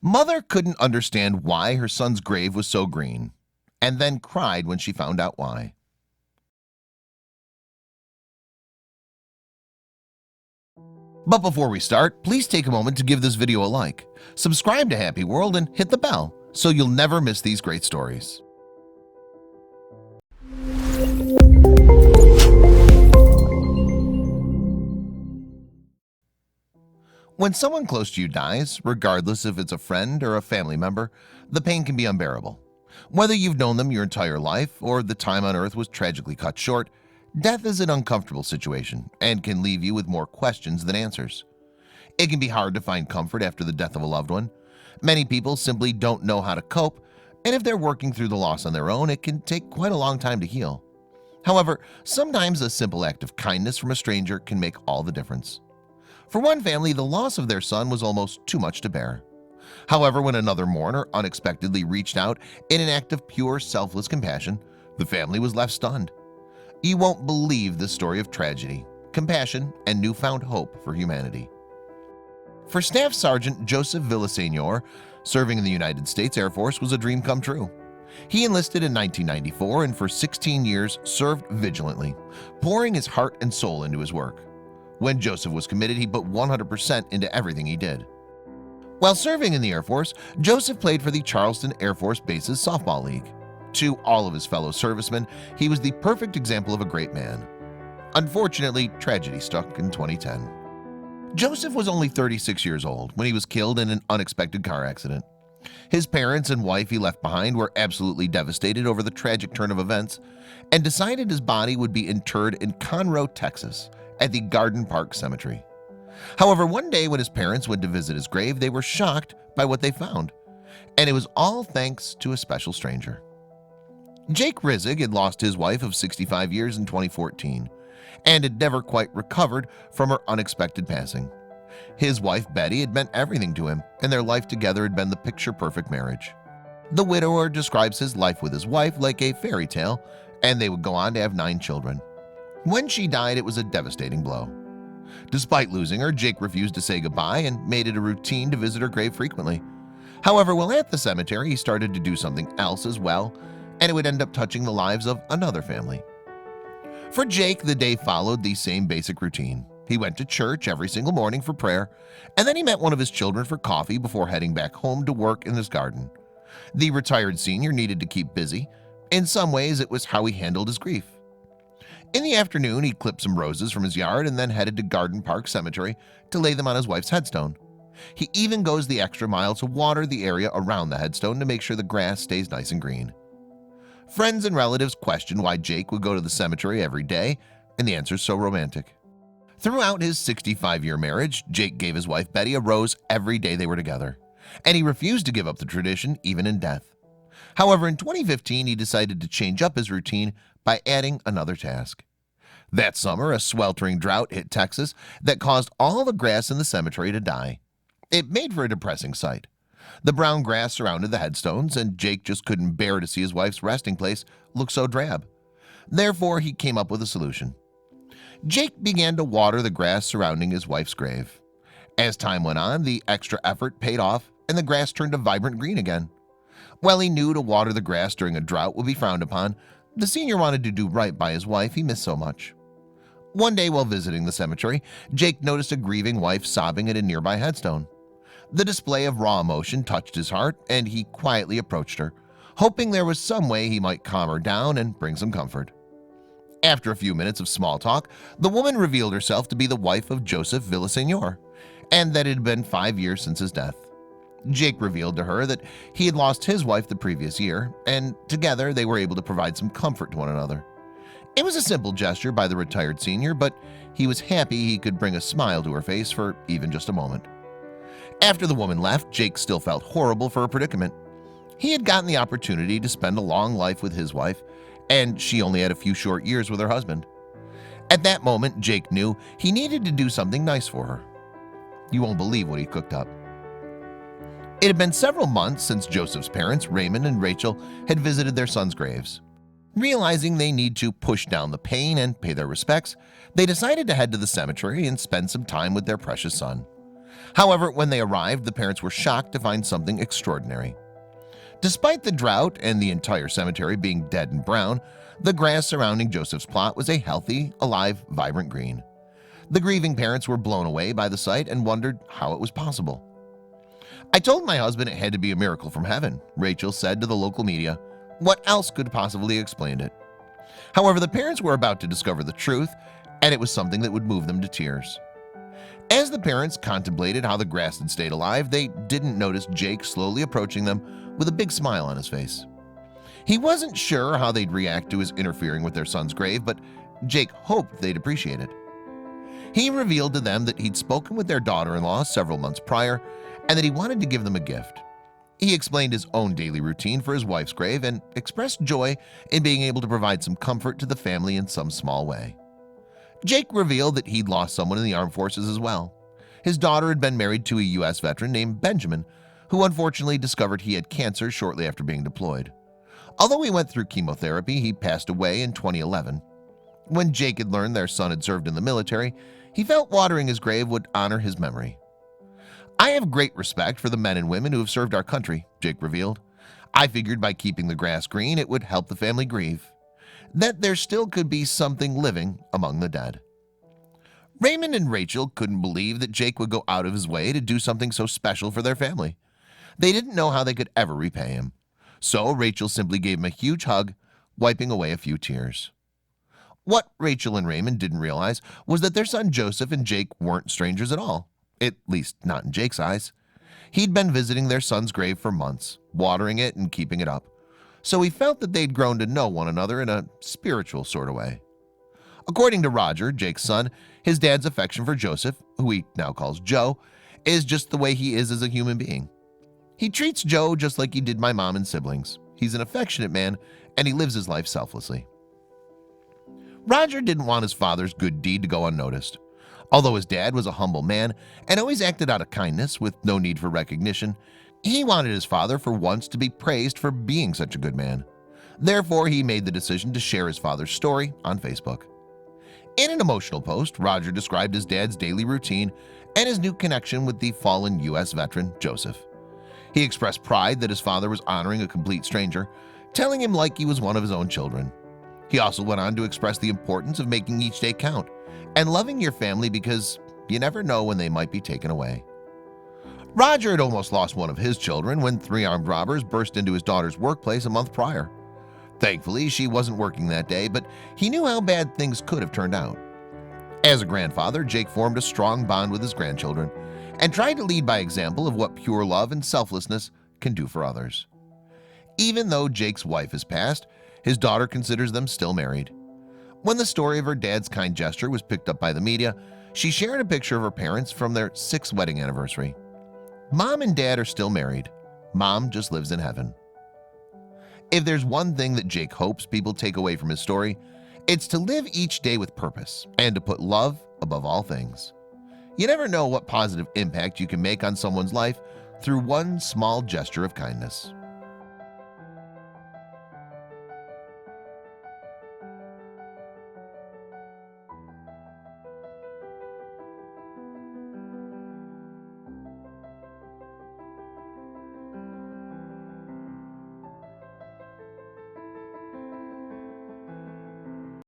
Mother couldn't understand why her son's grave was so green, and then cried when she found out why. But before we start, please take a moment to give this video a like, subscribe to Happy World, and hit the bell so you'll never miss these great stories. When someone close to you dies, regardless if it's a friend or a family member, the pain can be unbearable. Whether you've known them your entire life or the time on earth was tragically cut short, death is an uncomfortable situation and can leave you with more questions than answers. It can be hard to find comfort after the death of a loved one. Many people simply don't know how to cope, and if they're working through the loss on their own, it can take quite a long time to heal. However, sometimes a simple act of kindness from a stranger can make all the difference. For one family, the loss of their son was almost too much to bear. However, when another mourner unexpectedly reached out in an act of pure, selfless compassion, the family was left stunned. You won't believe the story of tragedy, compassion, and newfound hope for humanity. For Staff Sergeant Joseph Villaseñor, serving in the United States Air Force was a dream come true. He enlisted in 1994 and for 16 years served vigilantly, pouring his heart and soul into his work. When Joseph was committed, he put 100% into everything he did. While serving in the Air Force, Joseph played for the Charleston Air Force Base's softball league. To all of his fellow servicemen, he was the perfect example of a great man. Unfortunately, tragedy struck in 2010. Joseph was only 36 years old when he was killed in an unexpected car accident. His parents and wife he left behind were absolutely devastated over the tragic turn of events and decided his body would be interred in Conroe, Texas, at the Garden Park Cemetery. However, one day when his parents went to visit his grave, they were shocked by what they found, and it was all thanks to a special stranger. Jake Rizig had lost his wife of 65 years in 2014 and had never quite recovered from her unexpected passing. His wife Betty had meant everything to him, and their life together had been the picture-perfect marriage. The widower describes his life with his wife like a fairy tale, and they would go on to have 9 children. When she died, it was a devastating blow. Despite losing her, Jake refused to say goodbye and made it a routine to visit her grave frequently. However, while at the cemetery, he started to do something else as well, and it would end up touching the lives of another family. For Jake, the day followed the same basic routine. He went to church every single morning for prayer, and then he met one of his children for coffee before heading back home to work in his garden. The retired senior needed to keep busy. In some ways, it was how he handled his grief. In the afternoon, he clipped some roses from his yard and then headed to Garden Park Cemetery to lay them on his wife's headstone. He even goes the extra mile to water the area around the headstone to make sure the grass stays nice and green. Friends and relatives questioned why Jake would go to the cemetery every day, and the answer is so romantic. Throughout his 65-year marriage, Jake gave his wife Betty a rose every day they were together, and he refused to give up the tradition even in death. However, in 2015, he decided to change up his routine by adding another task. That summer, a sweltering drought hit Texas that caused all the grass in the cemetery to die. It made for a depressing sight. The brown grass surrounded the headstones, and Jake just couldn't bear to see his wife's resting place look so drab. Therefore, he came up with a solution. Jake began to water the grass surrounding his wife's grave. As time went on, the extra effort paid off, and the grass turned a vibrant green again. While he knew to water the grass during a drought would be frowned upon, the senior wanted to do right by his wife he missed so much. One day while visiting the cemetery, Jake noticed a grieving wife sobbing at a nearby headstone. The display of raw emotion touched his heart, and he quietly approached her, hoping there was some way he might calm her down and bring some comfort. After a few minutes of small talk, the woman revealed herself to be the wife of Joseph Villaseñor, and that it had been 5 years since his death. Jake revealed to her that he had lost his wife the previous year, and together they were able to provide some comfort to one another. It was a simple gesture by the retired senior, but he was happy he could bring a smile to her face for even just a moment. After the woman left, Jake still felt horrible for her predicament. He had gotten the opportunity to spend a long life with his wife, and she only had a few short years with her husband. At that moment, Jake knew he needed to do something nice for her. You won't believe what he cooked up. It had been several months since Joseph's parents, Raymond and Rachel, had visited their sons' graves. Realizing they need to push down the pain and pay their respects, they decided to head to the cemetery and spend some time with their precious son. However, when they arrived, the parents were shocked to find something extraordinary. Despite the drought and the entire cemetery being dead and brown, the grass surrounding Joseph's plot was a healthy, alive, vibrant green. The grieving parents were blown away by the sight and wondered how it was possible. "I told my husband it had to be a miracle from heaven," Rachel said to the local media. "What else could possibly explain it?" However, the parents were about to discover the truth, and it was something that would move them to tears. As the parents contemplated how the grass had stayed alive, they didn't notice Jake slowly approaching them with a big smile on his face. He wasn't sure how they'd react to his interfering with their son's grave, but Jake hoped they'd appreciate it. He revealed to them that he'd spoken with their daughter-in-law several months prior and that he wanted to give them a gift. He explained his own daily routine for his wife's grave and expressed joy in being able to provide some comfort to the family in some small way. Jake revealed that he'd lost someone in the armed forces as well. His daughter had been married to a U.S. veteran named Benjamin, who unfortunately discovered he had cancer shortly after being deployed. Although he went through chemotherapy, he passed away in 2011. When Jake had learned their son had served in the military, he felt watering his grave would honor his memory. "I have great respect for the men and women who have served our country," Jake revealed. "I figured by keeping the grass green it would help the family grieve, that there still could be something living among the dead." Raymond and Rachel couldn't believe that Jake would go out of his way to do something so special for their family. They didn't know how they could ever repay him. So Rachel simply gave him a huge hug, wiping away a few tears. What Rachel and Raymond didn't realize was that their son Joseph and Jake weren't strangers at all, at least not in Jake's eyes. He'd been visiting their son's grave for months, watering it and keeping it up, so he felt that they'd grown to know one another in a spiritual sort of way. According to Roger, Jake's son, his dad's affection for Joseph, who he now calls Joe, is just the way he is as a human being. "He treats Joe just like he did my mom and siblings. He's an affectionate man, and he lives his life selflessly." Roger didn't want his father's good deed to go unnoticed. Although his dad was a humble man and always acted out of kindness with no need for recognition, he wanted his father for once to be praised for being such a good man. Therefore, he made the decision to share his father's story on Facebook. In an emotional post, Roger described his dad's daily routine and his new connection with the fallen U.S. veteran, Joseph. He expressed pride that his father was honoring a complete stranger, telling him like he was one of his own children. He also went on to express the importance of making each day count and loving your family because you never know when they might be taken away. Roger had almost lost one of his children when 3 armed robbers burst into his daughter's workplace a month prior. Thankfully, she wasn't working that day, but he knew how bad things could have turned out. As a grandfather, Jake formed a strong bond with his grandchildren and tried to lead by example of what pure love and selflessness can do for others. Even though Jake's wife has passed, his daughter considers them still married. When the story of her dad's kind gesture was picked up by the media, she shared a picture of her parents from their 6th wedding anniversary. "Mom and Dad are still married. Mom just lives in heaven." If there's one thing that Jake hopes people take away from his story, it's to live each day with purpose and to put love above all things. You never know what positive impact you can make on someone's life through one small gesture of kindness.